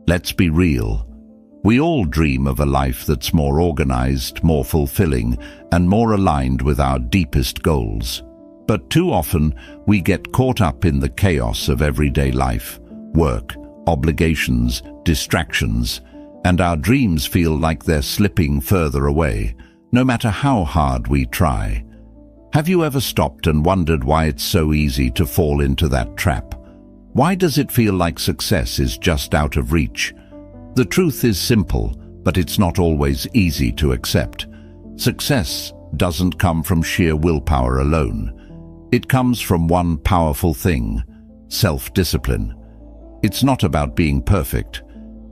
Let's be real. We all dream of a life that's more organized, more fulfilling, and more aligned with our deepest goals. But too often, we get caught up in the chaos of everyday life, work, obligations, distractions, and our dreams feel like they're slipping further away, no matter how hard we try. Have you ever stopped and wondered why it's so easy to fall into that trap? Why does it feel like success is just out of reach? The truth is simple, but it's not always easy to accept. Success doesn't come from sheer willpower alone. It comes from one powerful thing: self-discipline. It's not about being perfect,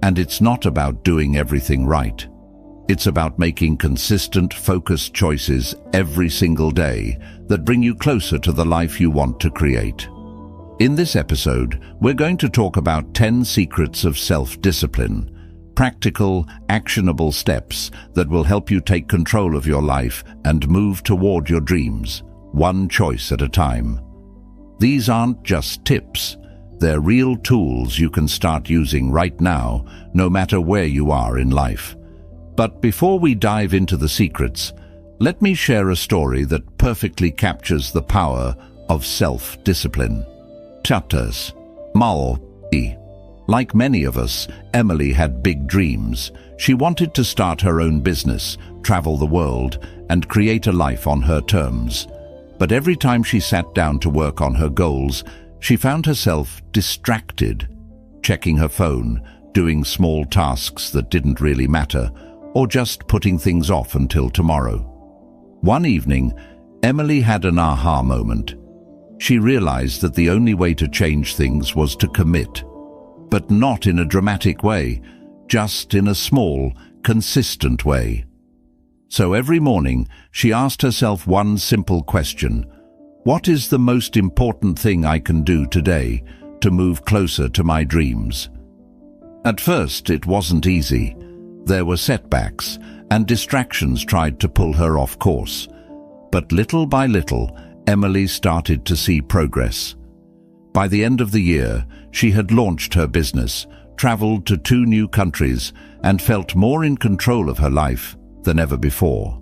and it's not about doing everything right. It's about making consistent, focused choices every single day that bring you closer to the life you want to create. In this episode, we're going to talk about 10 secrets of self-discipline, practical, actionable steps that will help you take control of your life and move toward your dreams, one choice at a time. These aren't just tips. They're real tools you can start using right now, no matter where you are in life. But before we dive into the secrets, let me share a story that perfectly captures the power of self-discipline. Chapters. Like many of us, Emily had big dreams. She wanted to start her own business, travel the world, and create a life on her terms. But every time she sat down to work on her goals, she found herself distracted, checking her phone, doing small tasks that didn't really matter, or just putting things off until tomorrow. One evening, Emily had an aha moment. She realized that the only way to change things was to commit. But not in a dramatic way, just in a small, consistent way. So every morning, she asked herself one simple question: what is the most important thing I can do today to move closer to my dreams? At first, it wasn't easy. There were setbacks, and distractions tried to pull her off course. But little by little, Emily started to see progress. By the end of the year, she had launched her business, traveled to 2 new countries, and felt more in control of her life than ever before.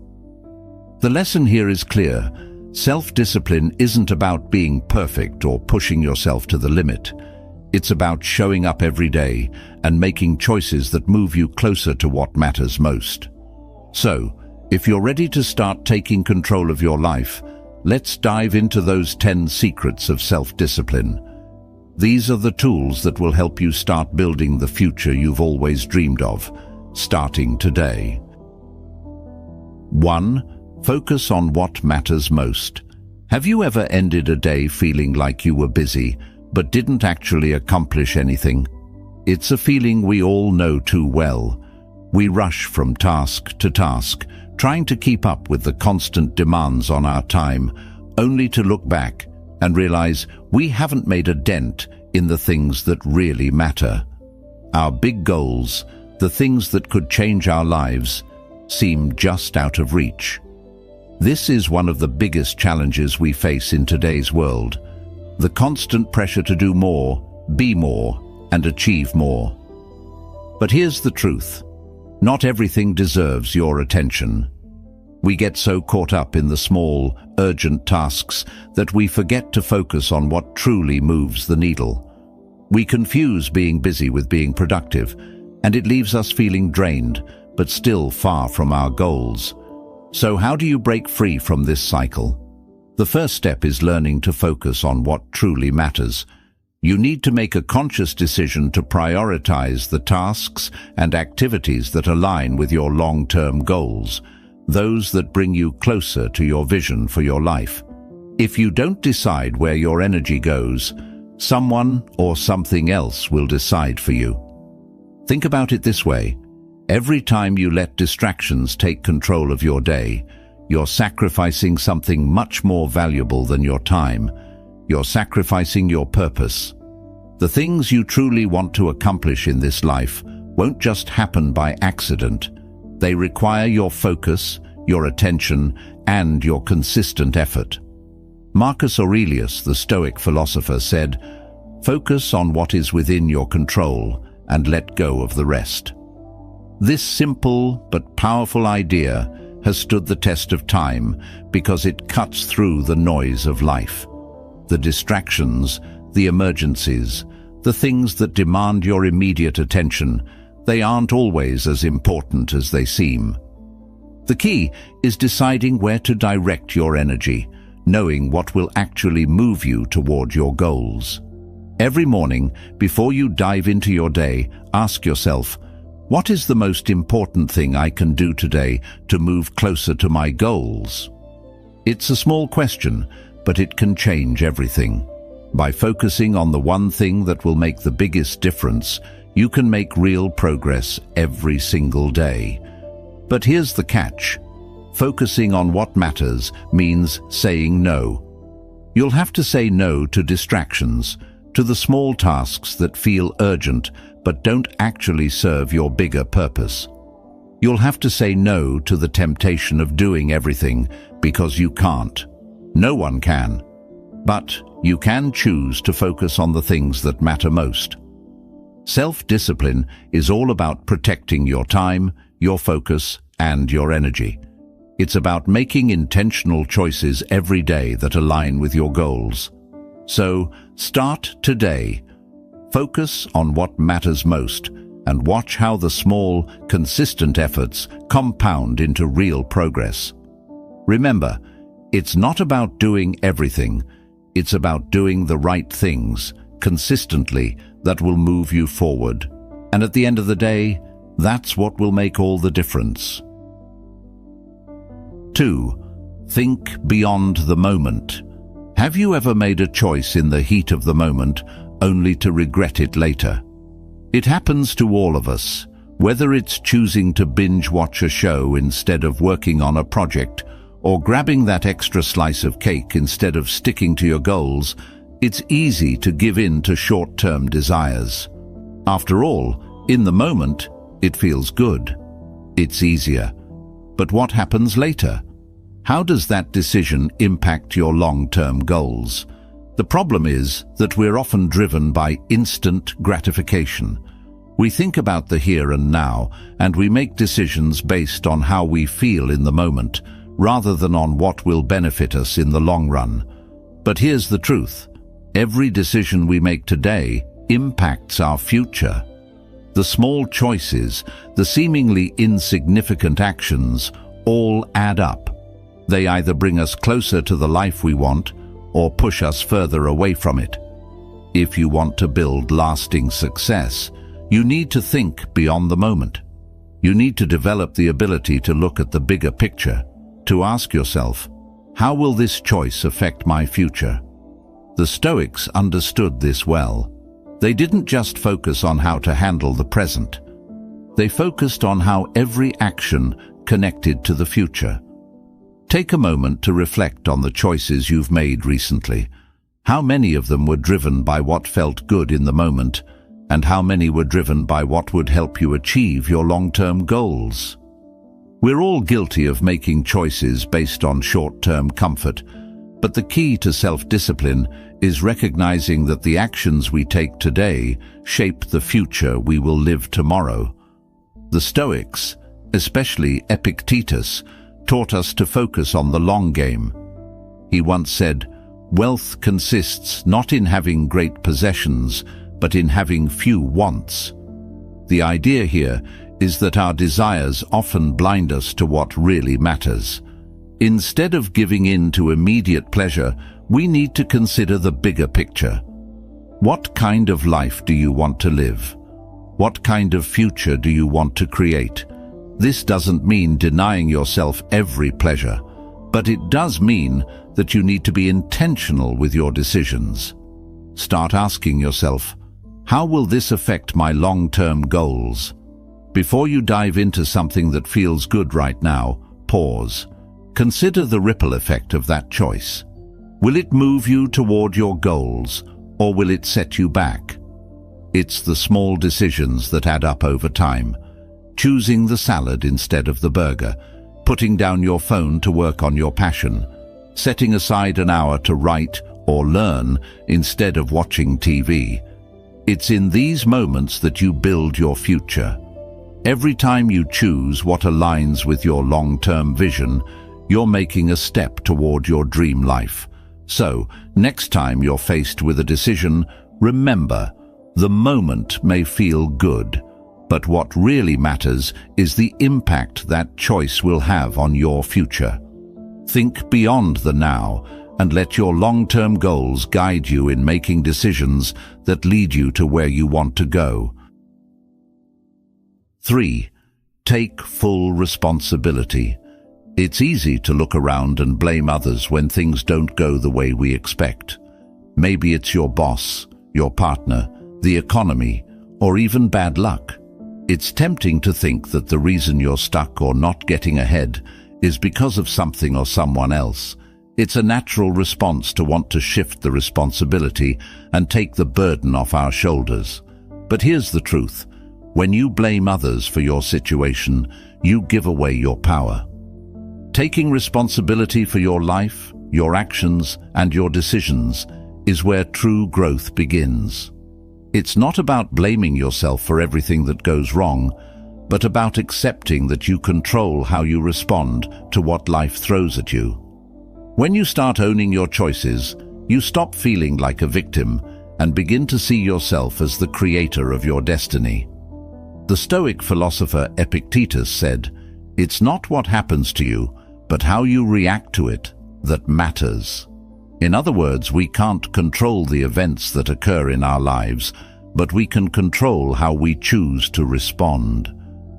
The lesson here is clear. Self-discipline isn't about being perfect or pushing yourself to the limit. It's about showing up every day and making choices that move you closer to what matters most. So, if you're ready to start taking control of your life, let's dive into those 10 secrets of self-discipline. These are the tools that will help you start building the future you've always dreamed of, starting today. 1. Focus on what matters most. Have you ever ended a day feeling like you were busy, but didn't actually accomplish anything? It's a feeling we all know too well. We rush from task to task, trying to keep up with the constant demands on our time, only to look back and realize we haven't made a dent in the things that really matter. Our big goals, the things that could change our lives, seem just out of reach. This is one of the biggest challenges we face in today's world: the constant pressure to do more, be more, and achieve more. But here's the truth. Not everything deserves your attention. We get so caught up in the small, urgent tasks that we forget to focus on what truly moves the needle. We confuse being busy with being productive, and it leaves us feeling drained, but still far from our goals. So how do you break free from this cycle? The first step is learning to focus on what truly matters. You need to make a conscious decision to prioritize the tasks and activities that align with your long-term goals, those that bring you closer to your vision for your life. If you don't decide where your energy goes, someone or something else will decide for you. Think about it this way. Every time you let distractions take control of your day, you're sacrificing something much more valuable than your time. You're sacrificing your purpose. The things you truly want to accomplish in this life won't just happen by accident. They require your focus, your attention, and your consistent effort. Marcus Aurelius, the Stoic philosopher, said, "Focus on what is within your control, and let go of the rest. This simple but powerful idea has stood the test of time because it cuts through the noise of life. The distractions, the emergencies, the things that demand your immediate attention, they aren't always as important as they seem. The key is deciding where to direct your energy, knowing what will actually move you toward your goals. Every morning, before you dive into your day, ask yourself, what is the most important thing I can do today to move closer to my goals? It's a small question, but it can change everything. By focusing on the one thing that will make the biggest difference, you can make real progress every single day. But here's the catch. Focusing on what matters means saying no. You'll have to say no to distractions, to the small tasks that feel urgent but don't actually serve your bigger purpose. You'll have to say no to the temptation of doing everything because you can't. No one can. But you can choose to focus on the things that matter most. Self-discipline is all about protecting your time, your focus, and your energy. It's about making intentional choices every day that align with your goals. So, start today. Focus on what matters most and watch how the small, consistent efforts compound into real progress. Remember, it's not about doing everything. It's about doing the right things consistently that will move you forward. And at the end of the day, that's what will make all the difference. 2. Think beyond the moment. Have you ever made a choice in the heat of the moment only to regret it later? It happens to all of us, whether it's choosing to binge watch a show instead of working on a project, or grabbing that extra slice of cake instead of sticking to your goals. It's easy to give in to short-term desires. After all, in the moment, it feels good. It's easier. But what happens later? How does that decision impact your long-term goals? The problem is that we're often driven by instant gratification. We think about the here and now, and we make decisions based on how we feel in the moment, rather than on what will benefit us in the long run. But here's the truth. Every decision we make today impacts our future. The small choices, the seemingly insignificant actions, all add up. They either bring us closer to the life we want or push us further away from it. If you want to build lasting success, you need to think beyond the moment. You need to develop the ability to look at the bigger picture, to ask yourself, how will this choice affect my future? The Stoics understood this well. They didn't just focus on how to handle the present. They focused on how every action connected to the future. Take a moment to reflect on the choices you've made recently. How many of them were driven by what felt good in the moment, and how many were driven by what would help you achieve your long-term goals? We're all guilty of making choices based on short-term comfort, but the key to self-discipline is recognizing that the actions we take today shape the future we will live tomorrow. The Stoics, especially Epictetus, taught us to focus on the long game. He once said, "Wealth consists not in having great possessions, but in having few wants." The idea here is that our desires often blind us to what really matters. Instead of giving in to immediate pleasure, we need to consider the bigger picture. What kind of life do you want to live? What kind of future do you want to create? This doesn't mean denying yourself every pleasure, but it does mean that you need to be intentional with your decisions. Start asking yourself, how will this affect my long-term goals? Before you dive into something that feels good right now, pause. Consider the ripple effect of that choice. Will it move you toward your goals, or will it set you back? It's the small decisions that add up over time. Choosing the salad instead of the burger, putting down your phone to work on your passion, setting aside an hour to write or learn instead of watching TV. It's in these moments that you build your future. Every time you choose what aligns with your long-term vision, you're making a step toward your dream life. So, next time you're faced with a decision, remember, the moment may feel good, but what really matters is the impact that choice will have on your future. Think beyond the now and let your long-term goals guide you in making decisions that lead you to where you want to go. 3. Take full responsibility. It's easy to look around and blame others when things don't go the way we expect. Maybe it's your boss, your partner, the economy, or even bad luck. It's tempting to think that the reason you're stuck or not getting ahead is because of something or someone else. It's a natural response to want to shift the responsibility and take the burden off our shoulders. But here's the truth. When you blame others for your situation, you give away your power. Taking responsibility for your life, your actions, and your decisions is where true growth begins. It's not about blaming yourself for everything that goes wrong, but about accepting that you control how you respond to what life throws at you. When you start owning your choices, you stop feeling like a victim and begin to see yourself as the creator of your destiny. The Stoic philosopher Epictetus said, "It's not what happens to you, but how you react to it that matters." In other words, we can't control the events that occur in our lives, but we can control how we choose to respond.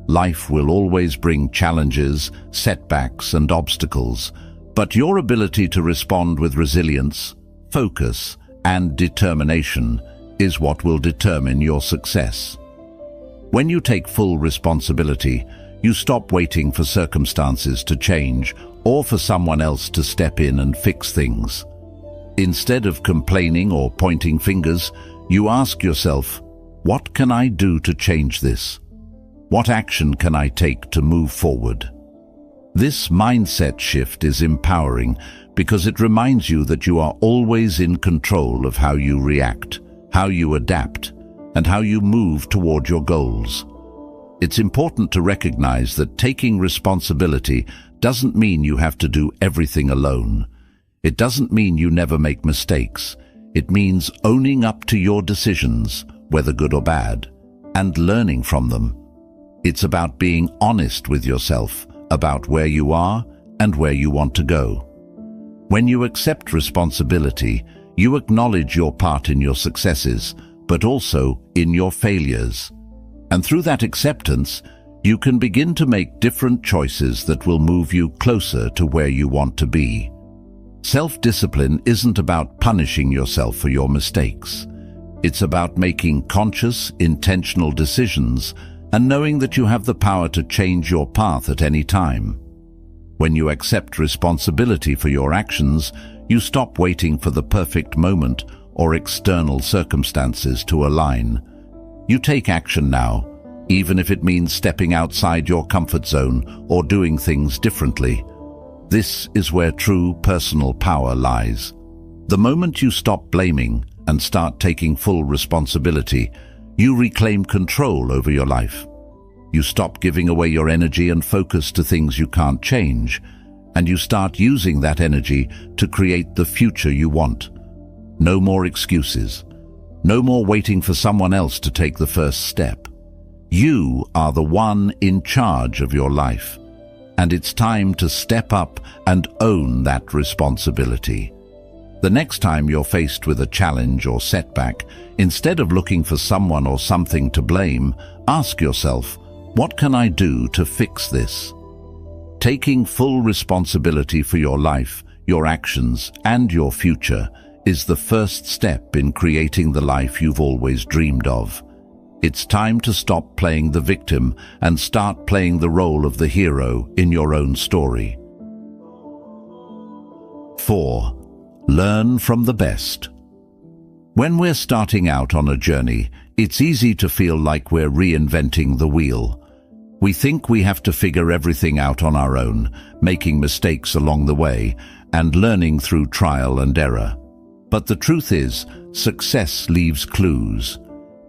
Life will always bring challenges, setbacks, and obstacles, but your ability to respond with resilience, focus, and determination is what will determine your success. When you take full responsibility, you stop waiting for circumstances to change or for someone else to step in and fix things. Instead of complaining or pointing fingers, you ask yourself, what can I do to change this? What action can I take to move forward? This mindset shift is empowering because it reminds you that you are always in control of how you react, how you adapt, and how you move toward your goals. It's important to recognize that taking responsibility doesn't mean you have to do everything alone. It doesn't mean you never make mistakes. It means owning up to your decisions, whether good or bad, and learning from them. It's about being honest with yourself about where you are and where you want to go. When you accept responsibility, you acknowledge your part in your successes, but also in your failures. And through that acceptance, you can begin to make different choices that will move you closer to where you want to be. Self-discipline isn't about punishing yourself for your mistakes. It's about making conscious, intentional decisions and knowing that you have the power to change your path at any time. When you accept responsibility for your actions, you stop waiting for the perfect moment or external circumstances to align. You take action now, even if it means stepping outside your comfort zone or doing things differently. This is where true personal power lies. The moment you stop blaming and start taking full responsibility, you reclaim control over your life. You stop giving away your energy and focus to things you can't change, and you start using that energy to create the future you want. No more excuses. No more waiting for someone else to take the first step. You are the one in charge of your life, and it's time to step up and own that responsibility. The next time you're faced with a challenge or setback, instead of looking for someone or something to blame, ask yourself, what can I do to fix this? Taking full responsibility for your life, your actions, and your future is the first step in creating the life you've always dreamed of. It's time to stop playing the victim and start playing the role of the hero in your own story. 4. Learn from the best. When we're starting out on a journey, it's easy to feel like we're reinventing the wheel. We think we have to figure everything out on our own, making mistakes along the way, and learning through trial and error. But the truth is, success leaves clues.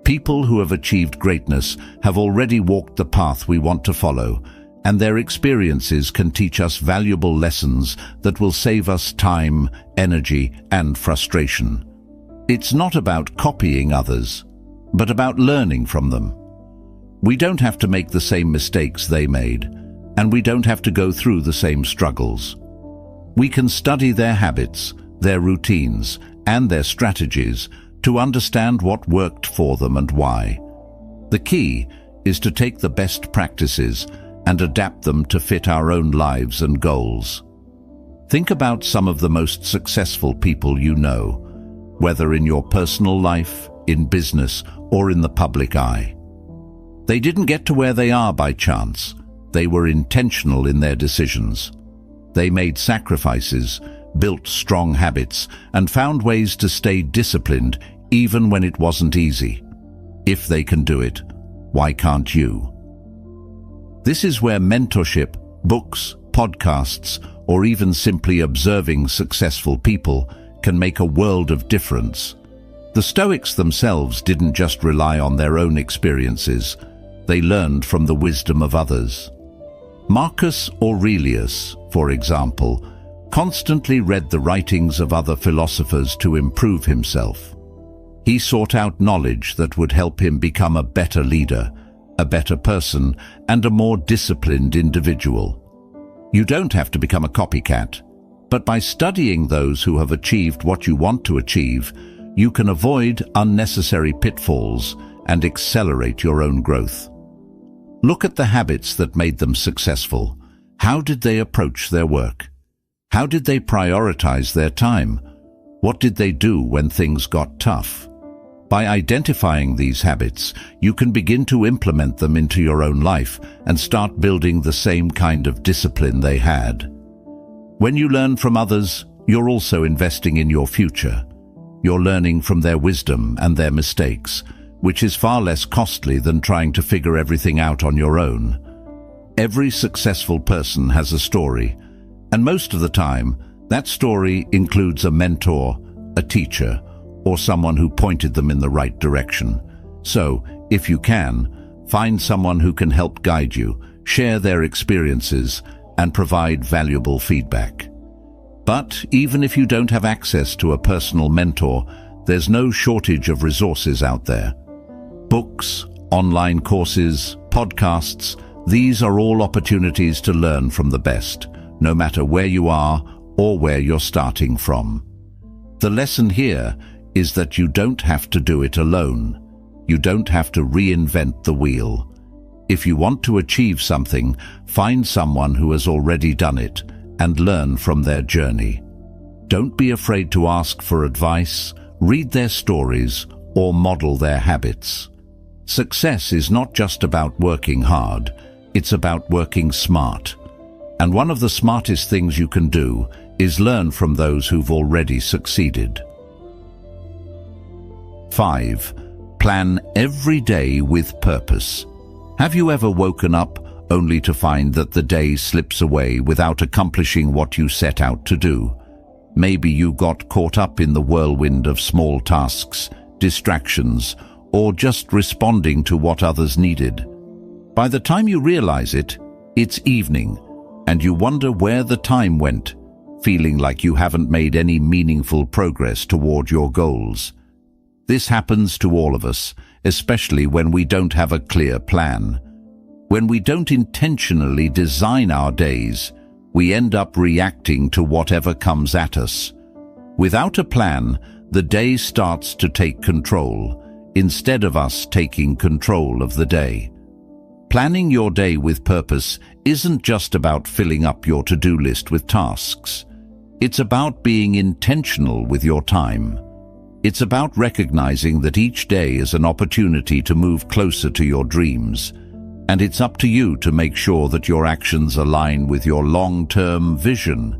People who have achieved greatness have already walked the path we want to follow, and their experiences can teach us valuable lessons that will save us time, energy, and frustration. It's not about copying others, but about learning from them. We don't have to make the same mistakes they made, and we don't have to go through the same struggles. We can study their habits, their routines, and their strategies to understand what worked for them and why. The key is to take the best practices and adapt them to fit our own lives and goals. Think about some of the most successful people you know, whether in your personal life, in business, or in the public eye. They didn't get to where they are by chance. They were intentional in their decisions. They made sacrifices, built strong habits, and found ways to stay disciplined even when it wasn't easy. If they can do it, why can't you? This is where mentorship, books, podcasts, or even simply observing successful people can make a world of difference. The Stoics themselves didn't just rely on their own experiences. They learned from the wisdom of others. Marcus Aurelius, for example, constantly read the writings of other philosophers to improve himself. He sought out knowledge that would help him become a better leader, a better person, and a more disciplined individual. You don't have to become a copycat, but by studying those who have achieved what you want to achieve, you can avoid unnecessary pitfalls and accelerate your own growth. Look at the habits that made them successful. How did they approach their work? How did they prioritize their time? What did they do when things got tough? By identifying these habits, you can begin to implement them into your own life and start building the same kind of discipline they had. When you learn from others, you're also investing in your future. You're learning from their wisdom and their mistakes, which is far less costly than trying to figure everything out on your own. Every successful person has a story, and most of the time, that story includes a mentor, a teacher, or someone who pointed them in the right direction. So, if you can, find someone who can help guide you, share their experiences, and provide valuable feedback. But even if you don't have access to a personal mentor, there's no shortage of resources out there. Books, online courses, podcasts, these are all opportunities to learn from the best, no matter where you are or where you're starting from. The lesson here is that you don't have to do it alone. You don't have to reinvent the wheel. If you want to achieve something, find someone who has already done it and learn from their journey. Don't be afraid to ask for advice, read their stories, or model their habits. Success is not just about working hard, it's about working smart. And one of the smartest things you can do is learn from those who've already succeeded. 5. Plan every day with purpose. Have you ever woken up only to find that the day slips away without accomplishing what you set out to do? Maybe you got caught up in the whirlwind of small tasks, distractions, or just responding to what others needed. By the time you realize it, it's evening, and you wonder where the time went, feeling like you haven't made any meaningful progress toward your goals. This happens to all of us, especially when we don't have a clear plan. When we don't intentionally design our days, we end up reacting to whatever comes at us. Without a plan, the day starts to take control, instead of us taking control of the day. Planning your day with purpose isn't just about filling up your to-do list with tasks. It's about being intentional with your time. It's about recognizing that each day is an opportunity to move closer to your dreams, and it's up to you to make sure that your actions align with your long-term vision.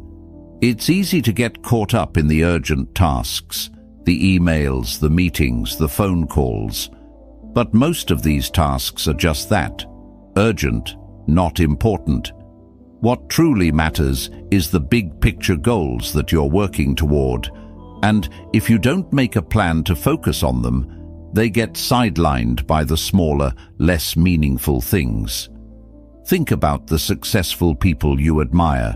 It's easy to get caught up in the urgent tasks, the emails, the meetings, the phone calls. But most of these tasks are just that, urgent, not important. What truly matters is the big picture goals that you're working toward. And if you don't make a plan to focus on them, they get sidelined by the smaller, less meaningful things. Think about the successful people you admire.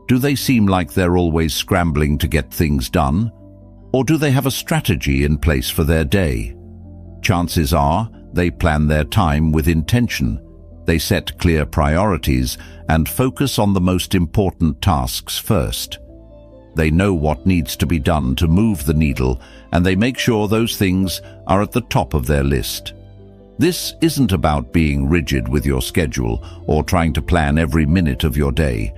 Do they seem like they're always scrambling to get things done? Or do they have a strategy in place for their day? Chances are they plan their time with intention. They set clear priorities and focus on the most important tasks first. They know what needs to be done to move the needle, and they make sure those things are at the top of their list. This isn't about being rigid with your schedule or trying to plan every minute of your day.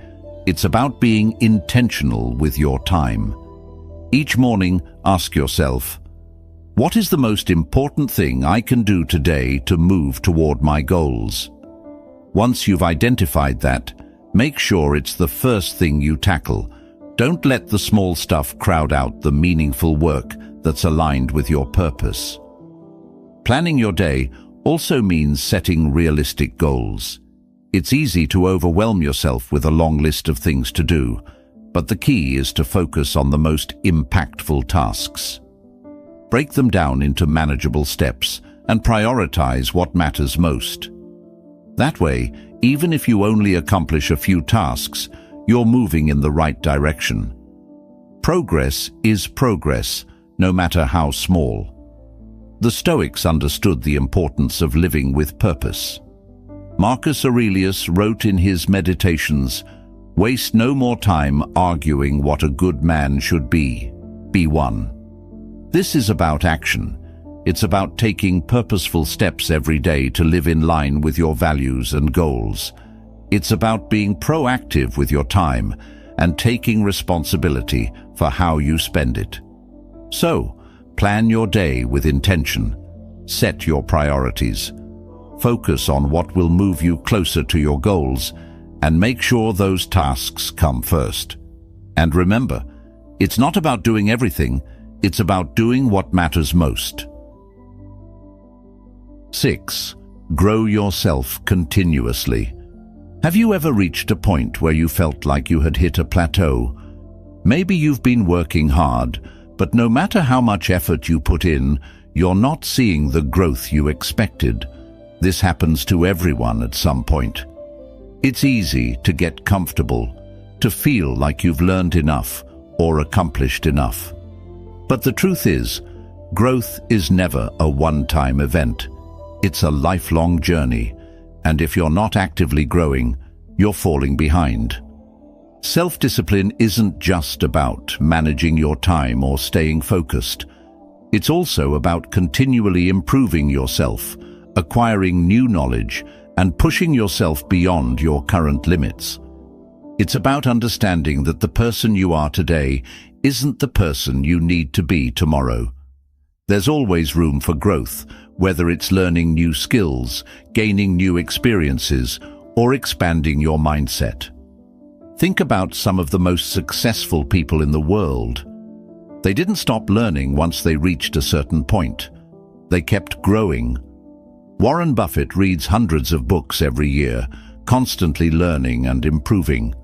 It's about being intentional with your time. Each morning, ask yourself, what is the most important thing I can do today to move toward my goals? Once you've identified that, make sure it's the first thing you tackle. Don't let the small stuff crowd out the meaningful work that's aligned with your purpose. Planning your day also means setting realistic goals. It's easy to overwhelm yourself with a long list of things to do, but the key is to focus on the most impactful tasks. Break them down into manageable steps and prioritize what matters most. That way, even if you only accomplish a few tasks, you're moving in the right direction. Progress is progress, no matter how small. The Stoics understood the importance of living with purpose. Marcus Aurelius wrote in his Meditations, "Waste no more time arguing what a good man should be. Be one." This is about action. It's about taking purposeful steps every day to live in line with your values and goals. It's about being proactive with your time and taking responsibility for how you spend it. So, plan your day with intention. Set your priorities. Focus on what will move you closer to your goals, and make sure those tasks come first. And remember, it's not about doing everything, it's about doing what matters most. 6. Grow yourself continuously. Have you ever reached a point where you felt like you had hit a plateau? Maybe you've been working hard, but no matter how much effort you put in, you're not seeing the growth you expected. This happens to everyone at some point. It's easy to get comfortable, to feel like you've learned enough or accomplished enough. But the truth is, growth is never a one-time event. It's a lifelong journey, and if you're not actively growing, you're falling behind. Self-discipline isn't just about managing your time or staying focused. It's also about continually improving yourself, acquiring new knowledge, and pushing yourself beyond your current limits. It's about understanding that the person you are today isn't the person you need to be tomorrow. There's always room for growth, whether it's learning new skills, gaining new experiences, or expanding your mindset. Think about some of the most successful people in the world. They didn't stop learning once they reached a certain point. They kept growing. Warren Buffett reads hundreds of books every year, constantly learning and improving.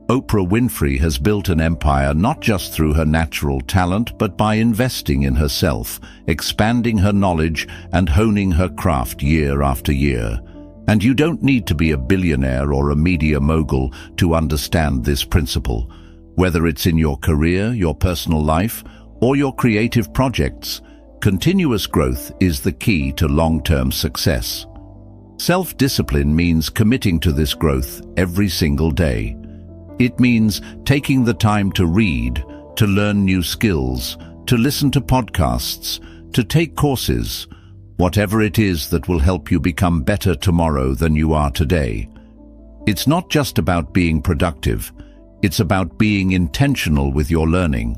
Oprah Winfrey has built an empire not just through her natural talent, but by investing in herself, expanding her knowledge and honing her craft year after year. And you don't need to be a billionaire or a media mogul to understand this principle. Whether it's in your career, your personal life, or your creative projects, continuous growth is the key to long-term success. Self-discipline means committing to this growth every single day. It means taking the time to read, to learn new skills, to listen to podcasts, to take courses, whatever it is that will help you become better tomorrow than you are today. It's not just about being productive, it's about being intentional with your learning.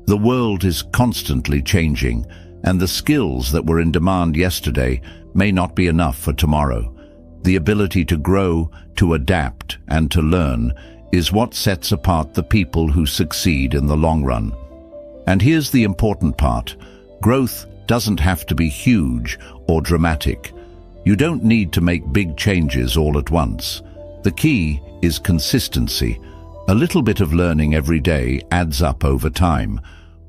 The world is constantly changing, and the skills that were in demand yesterday may not be enough for tomorrow. The ability to grow, to adapt, and to learn is what sets apart the people who succeed in the long run. And here's the important part. Growth doesn't have to be huge or dramatic. You don't need to make big changes all at once. The key is consistency. A little bit of learning every day adds up over time.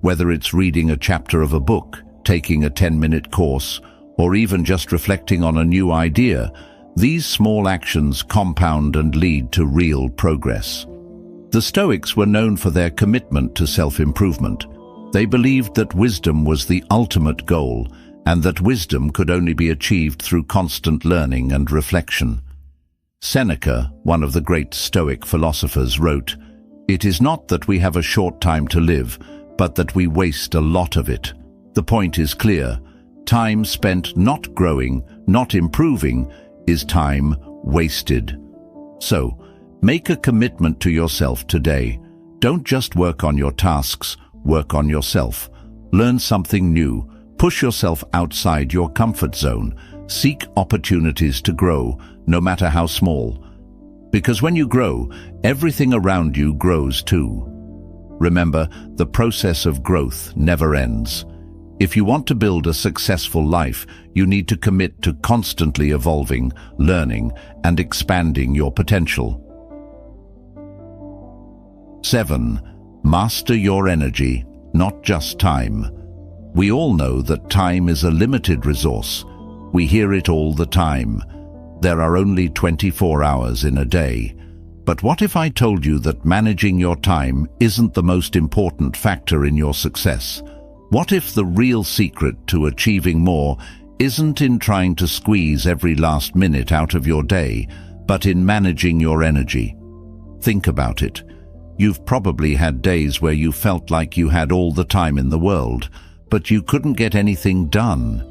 Whether it's reading a chapter of a book, taking a 10-minute course, or even just reflecting on a new idea, these small actions compound and lead to real progress. The Stoics were known for their commitment to self-improvement. They believed that wisdom was the ultimate goal, and that wisdom could only be achieved through constant learning and reflection. Seneca, one of the great Stoic philosophers, wrote, "It is not that we have a short time to live, but that we waste a lot of it. The point is clear. Time spent not growing, not improving, is time wasted." So, make a commitment to yourself today. Don't just work on your tasks, work on yourself. Learn something new. Push yourself outside your comfort zone. Seek opportunities to grow, no matter how small. Because when you grow, everything around you grows too. Remember, the process of growth never ends. If you want to build a successful life, you need to commit to constantly evolving, learning, and expanding your potential. 7. Master your energy, not just time. We all know that time is a limited resource. We hear it all the time. There are only 24 hours in a day. But what if I told you that managing your time isn't the most important factor in your success? What if the real secret to achieving more isn't in trying to squeeze every last minute out of your day, but in managing your energy? Think about it. You've probably had days where you felt like you had all the time in the world, but you couldn't get anything done.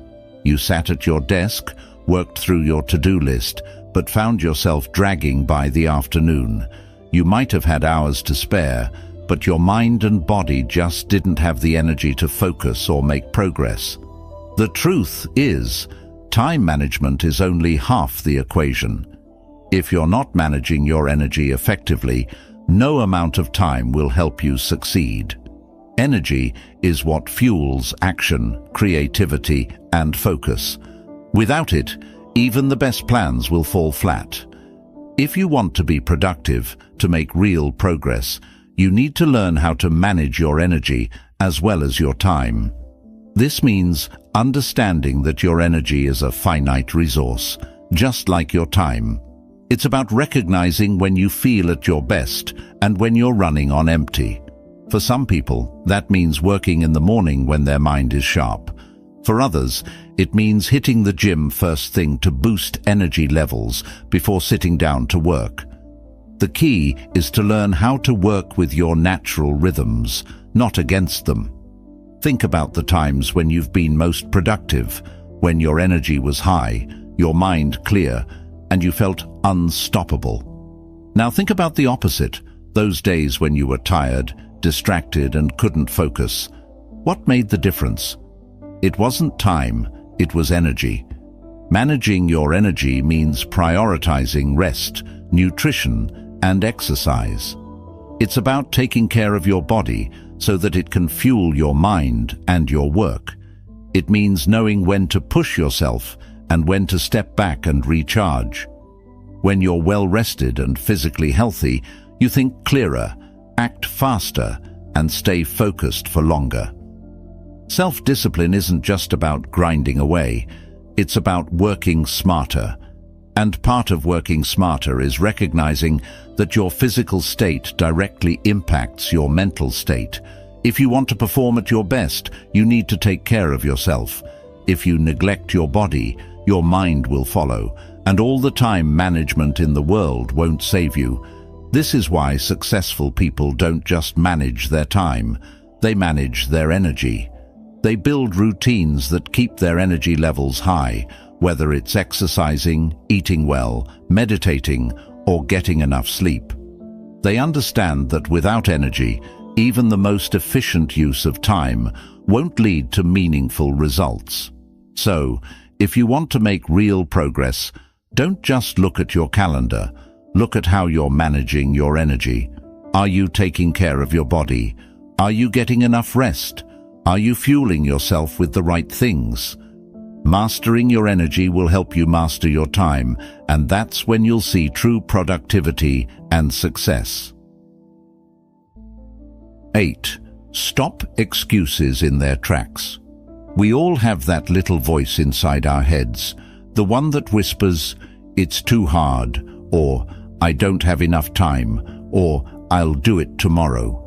You sat at your desk, worked through your to-do list, but found yourself dragging by the afternoon. You might have had hours to spare, but your mind and body just didn't have the energy to focus or make progress. The truth is, time management is only half the equation. If you're not managing your energy effectively, no amount of time will help you succeed. Energy is what fuels action, creativity, and focus. Without it, even the best plans will fall flat. If you want to be productive, to make real progress, you need to learn how to manage your energy as well as your time. This means understanding that your energy is a finite resource, just like your time. It's about recognizing when you feel at your best and when you're running on empty. For some people, that means working in the morning when their mind is sharp. For others, it means hitting the gym first thing to boost energy levels before sitting down to work. The key is to learn how to work with your natural rhythms, not against them. Think about the times when you've been most productive, when your energy was high, your mind clear, and you felt unstoppable. Now think about the opposite, those days when you were tired, distracted, and couldn't focus. What made the difference? It wasn't time, it was energy. Managing your energy means prioritizing rest, nutrition, and exercise. It's about taking care of your body so that it can fuel your mind and your work. It means knowing when to push yourself and when to step back and recharge. When you're well rested and physically healthy, you think clearer, act faster, and stay focused for longer. Self-discipline isn't just about grinding away, it's about working smarter. And part of working smarter is recognizing that your physical state directly impacts your mental state. If you want to perform at your best, you need to take care of yourself. If you neglect your body, your mind will follow, and all the time management in the world won't save you. This is why successful people don't just manage their time, they manage their energy. They build routines that keep their energy levels high, whether it's exercising, eating well, meditating, or getting enough sleep. They understand that without energy, even the most efficient use of time won't lead to meaningful results. So, if you want to make real progress, don't just look at your calendar. Look at how you're managing your energy. Are you taking care of your body? Are you getting enough rest? Are you fueling yourself with the right things? Mastering your energy will help you master your time, and that's when you'll see true productivity and success. 8. Stop excuses in their tracks. We all have that little voice inside our heads, the one that whispers, "It's too hard," or "I don't have enough time," or "I'll do it tomorrow."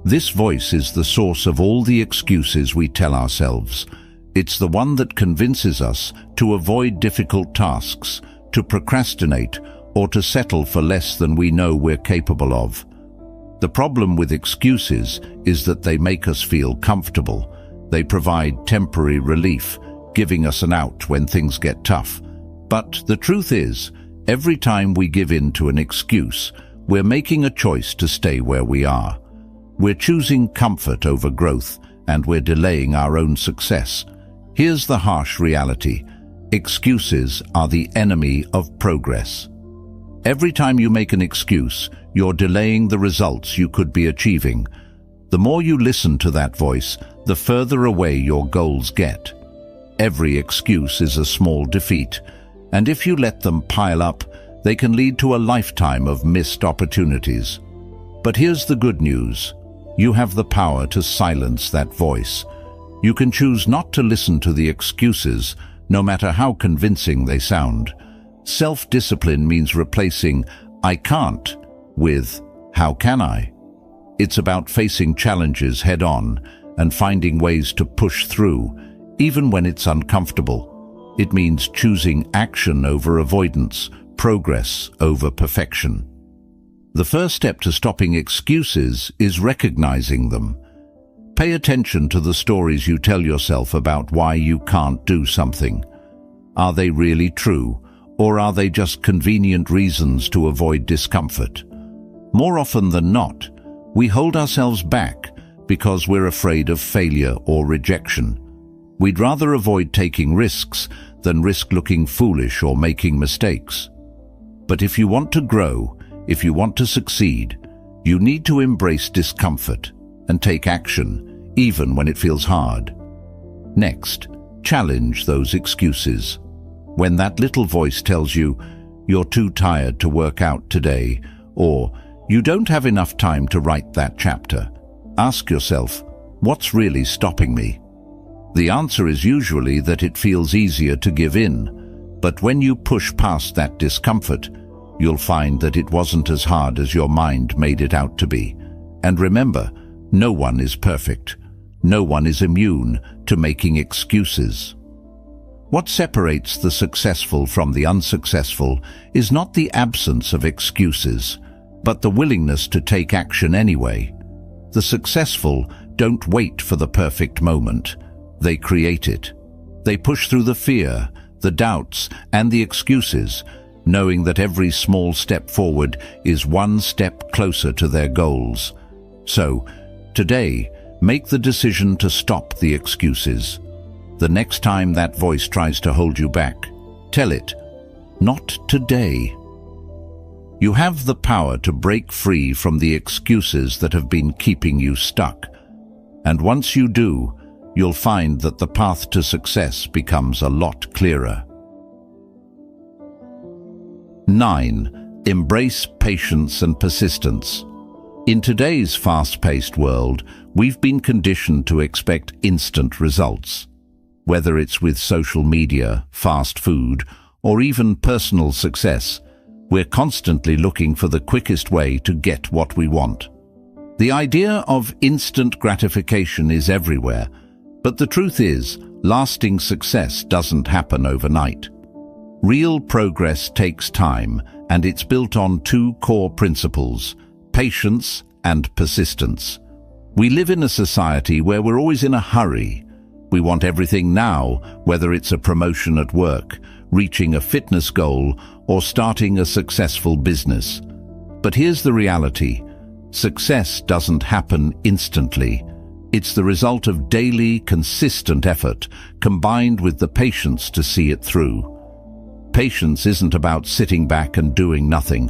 This voice is the source of all the excuses we tell ourselves. It's the one that convinces us to avoid difficult tasks, to procrastinate, or to settle for less than we know we're capable of. The problem with excuses is that they make us feel comfortable. They provide temporary relief, giving us an out when things get tough. But the truth is, every time we give in to an excuse, we're making a choice to stay where we are. We're choosing comfort over growth, and we're delaying our own success. Here's the harsh reality. Excuses are the enemy of progress. Every time you make an excuse, you're delaying the results you could be achieving. The more you listen to that voice, the further away your goals get. Every excuse is a small defeat, and if you let them pile up, they can lead to a lifetime of missed opportunities. But here's the good news. You have the power to silence that voice. You can choose not to listen to the excuses, no matter how convincing they sound. Self-discipline means replacing "I can't" with "How can I?" It's about facing challenges head-on and finding ways to push through, even when it's uncomfortable. It means choosing action over avoidance, progress over perfection. The first step to stopping excuses is recognizing them. Pay attention to the stories you tell yourself about why you can't do something. Are they really true, or are they just convenient reasons to avoid discomfort? More often than not, we hold ourselves back because we're afraid of failure or rejection. We'd rather avoid taking risks than risk looking foolish or making mistakes. But if you want to grow, if you want to succeed, you need to embrace discomfort and take action, even when it feels hard. Next, challenge those excuses. When that little voice tells you, "You're too tired to work out today," or "You don't have enough time to write that chapter," ask yourself, what's really stopping me? The answer is usually that it feels easier to give in, but when you push past that discomfort, you'll find that it wasn't as hard as your mind made it out to be. And remember, no one is perfect. No one is immune to making excuses. What separates the successful from the unsuccessful is not the absence of excuses, but the willingness to take action anyway. The successful don't wait for the perfect moment. They create it. They push through the fear, the doubts, and the excuses, knowing that every small step forward is one step closer to their goals. So, today, make the decision to stop the excuses. The next time that voice tries to hold you back, tell it, "Not today." You have the power to break free from the excuses that have been keeping you stuck. And once you do, you'll find that the path to success becomes a lot clearer. 9. Embrace patience and persistence. In today's fast-paced world, we've been conditioned to expect instant results. Whether it's with social media, fast food, or even personal success, we're constantly looking for the quickest way to get what we want. The idea of instant gratification is everywhere, but the truth is, lasting success doesn't happen overnight. Real progress takes time, and it's built on two core principles: patience and persistence. We live in a society where we're always in a hurry. We want everything now, whether it's a promotion at work, reaching a fitness goal, or starting a successful business. But here's the reality. Success doesn't happen instantly. It's the result of daily, consistent effort, combined with the patience to see it through. Patience isn't about sitting back and doing nothing.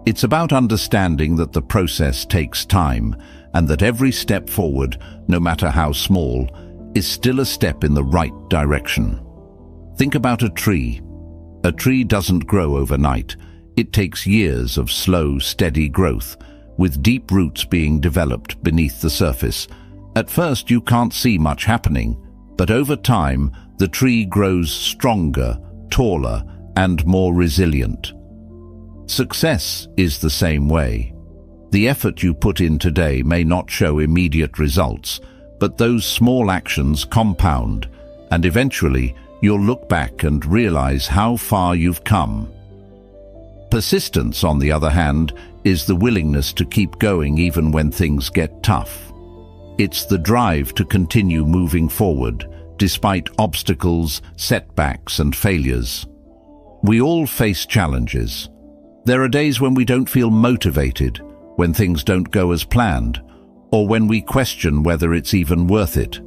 It's about understanding that the process takes time, and that every step forward, no matter how small, is still a step in the right direction. Think about a tree. A tree doesn't grow overnight. It takes years of slow, steady growth, with deep roots being developed beneath the surface. At first, you can't see much happening. But over time, the tree grows stronger, taller, and more resilient. Success is the same way. The effort you put in today may not show immediate results, but those small actions compound, and eventually you'll look back and realize how far you've come. Persistence, on the other hand, is the willingness to keep going even when things get tough. It's the drive to continue moving forward, despite obstacles, setbacks, and failures. We all face challenges. There are days when we don't feel motivated, when things don't go as planned, or when we question whether it's even worth it.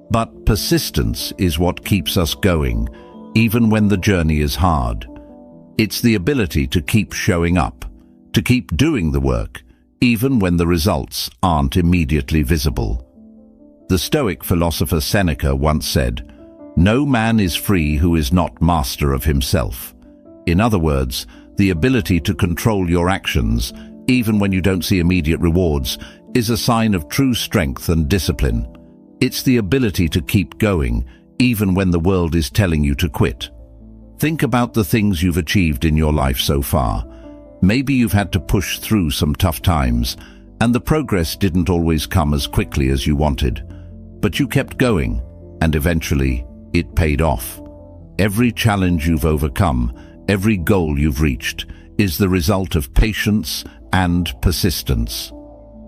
But persistence is what keeps us going, even when the journey is hard. It's the ability to keep showing up, to keep doing the work, even when the results aren't immediately visible. The Stoic philosopher Seneca once said, "No man is free who is not master of himself." In other words, the ability to control your actions, even when you don't see immediate rewards, is a sign of true strength and discipline. It's the ability to keep going, even when the world is telling you to quit. Think about the things you've achieved in your life so far. Maybe you've had to push through some tough times, and the progress didn't always come as quickly as you wanted. But you kept going, and eventually it paid off. Every challenge you've overcome, every goal you've reached, is the result of patience and persistence.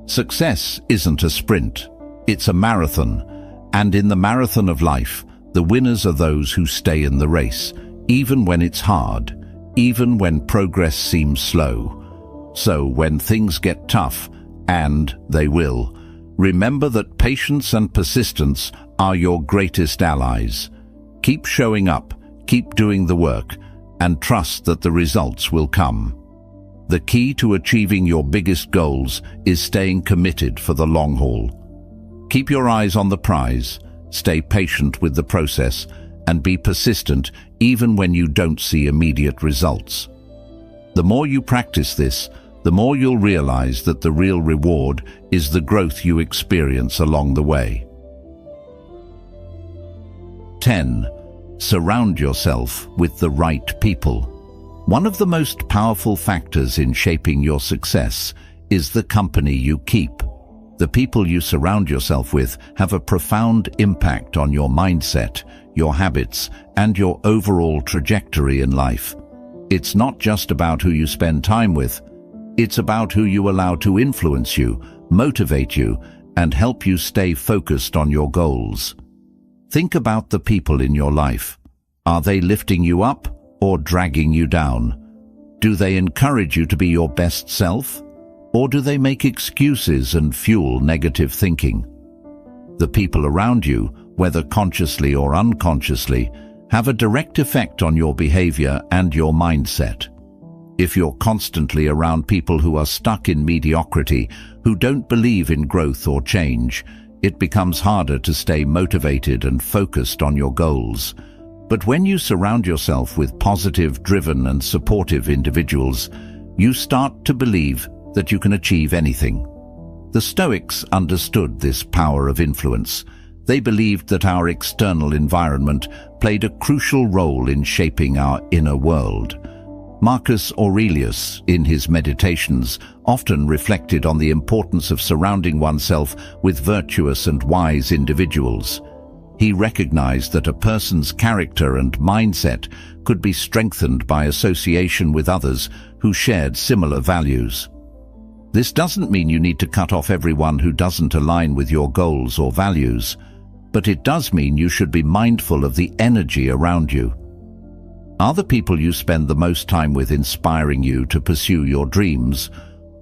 Success isn't a sprint, it's a marathon, and in the marathon of life, the winners are those who stay in the race, even when it's hard, even when progress seems slow. So when things get tough, and they will, remember that patience and persistence are your greatest allies. Keep showing up, keep doing the work, and trust that the results will come. The key to achieving your biggest goals is staying committed for the long haul. Keep your eyes on the prize, stay patient with the process, and be persistent even when you don't see immediate results. The more you practice this, the more you'll realize that the real reward is the growth you experience along the way. 10. Surround yourself with the right people. One of the most powerful factors in shaping your success is the company you keep. The people you surround yourself with have a profound impact on your mindset, your habits, and your overall trajectory in life. It's not just about who you spend time with. It's about who you allow to influence you, motivate you, and help you stay focused on your goals. Think about the people in your life. Are they lifting you up or dragging you down? Do they encourage you to be your best self? Or do they make excuses and fuel negative thinking? The people around you, whether consciously or unconsciously, have a direct effect on your behavior and your mindset. If you're constantly around people who are stuck in mediocrity, who don't believe in growth or change, it becomes harder to stay motivated and focused on your goals. But when you surround yourself with positive, driven, and supportive individuals, you start to believe that you can achieve anything. The Stoics understood this power of influence. They believed that our external environment played a crucial role in shaping our inner world. Marcus Aurelius, in his Meditations, often reflected on the importance of surrounding oneself with virtuous and wise individuals. He recognized that a person's character and mindset could be strengthened by association with others who shared similar values. This doesn't mean you need to cut off everyone who doesn't align with your goals or values, but it does mean you should be mindful of the energy around you. Are the people you spend the most time with inspiring you to pursue your dreams,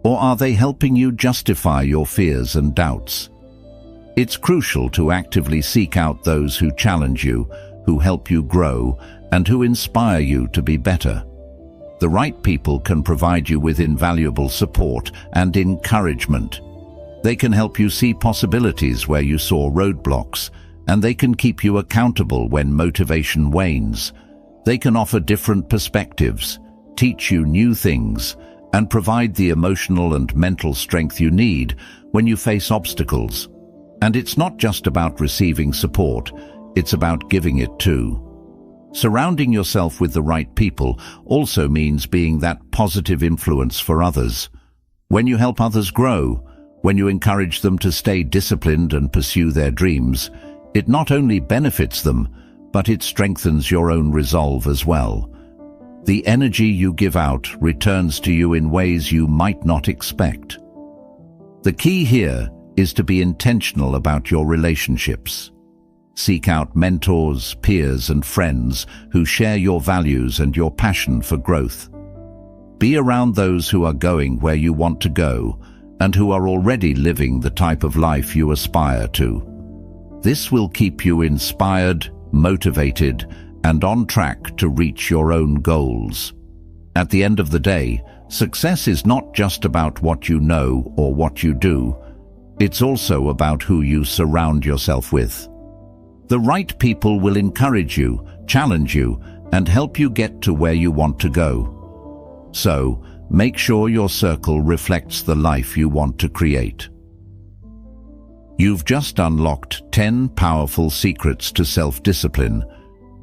or are they helping you justify your fears and doubts? It's crucial to actively seek out those who challenge you, who help you grow, and who inspire you to be better. The right people can provide you with invaluable support and encouragement. They can help you see possibilities where you saw roadblocks, and they can keep you accountable when motivation wanes. They can offer different perspectives, teach you new things, and provide the emotional and mental strength you need when you face obstacles. And it's not just about receiving support, it's about giving it too. Surrounding yourself with the right people also means being that positive influence for others. When you help others grow, when you encourage them to stay disciplined and pursue their dreams, it not only benefits them, but it strengthens your own resolve as well. The energy you give out returns to you in ways you might not expect. The key here is to be intentional about your relationships. Seek out mentors, peers, and friends who share your values and your passion for growth. Be around those who are going where you want to go and who are already living the type of life you aspire to. This will keep you inspired, motivated, and on track to reach your own goals. At the end of the day, success is not just about what you know or what you do. It's also about who you surround yourself with. The right people will encourage you, challenge you, and help you get to where you want to go. So, make sure your circle reflects the life you want to create. You've just unlocked 10 powerful secrets to self-discipline,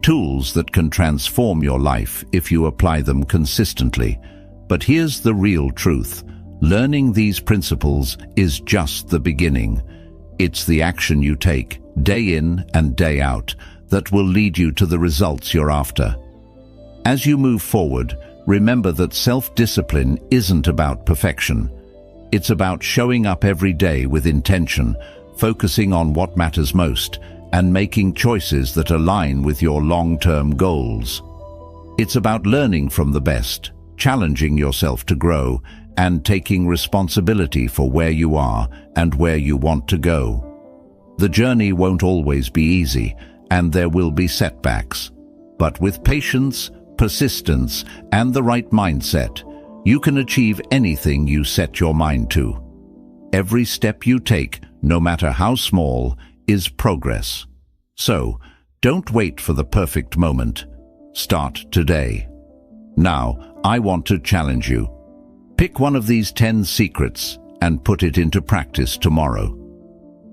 tools that can transform your life if you apply them consistently. But here's the real truth. Learning these principles is just the beginning. It's the action you take, day in and day out, that will lead you to the results you're after. As you move forward, remember that self-discipline isn't about perfection. It's about showing up every day with intention, focusing on what matters most, and making choices that align with your long-term goals. It's about learning from the best, challenging yourself to grow, and taking responsibility for where you are and where you want to go. The journey won't always be easy, and there will be setbacks. But with patience, persistence, and the right mindset, you can achieve anything you set your mind to. Every step you take, no matter how small, is progress. So, don't wait for the perfect moment. Start today. Now, I want to challenge you. Pick one of these 10 secrets and put it into practice tomorrow.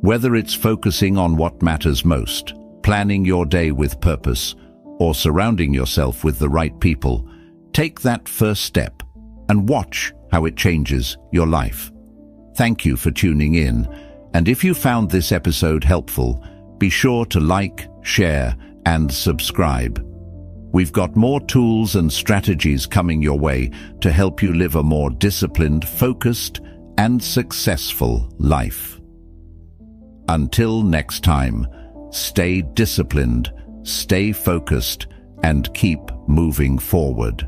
Whether it's focusing on what matters most, planning your day with purpose, or surrounding yourself with the right people, take that first step and watch how it changes your life. Thank you for tuning in, and if you found this episode helpful, be sure to like, share, and subscribe. We've got more tools and strategies coming your way to help you live a more disciplined, focused, and successful life. Until next time, stay disciplined, stay focused, and keep moving forward.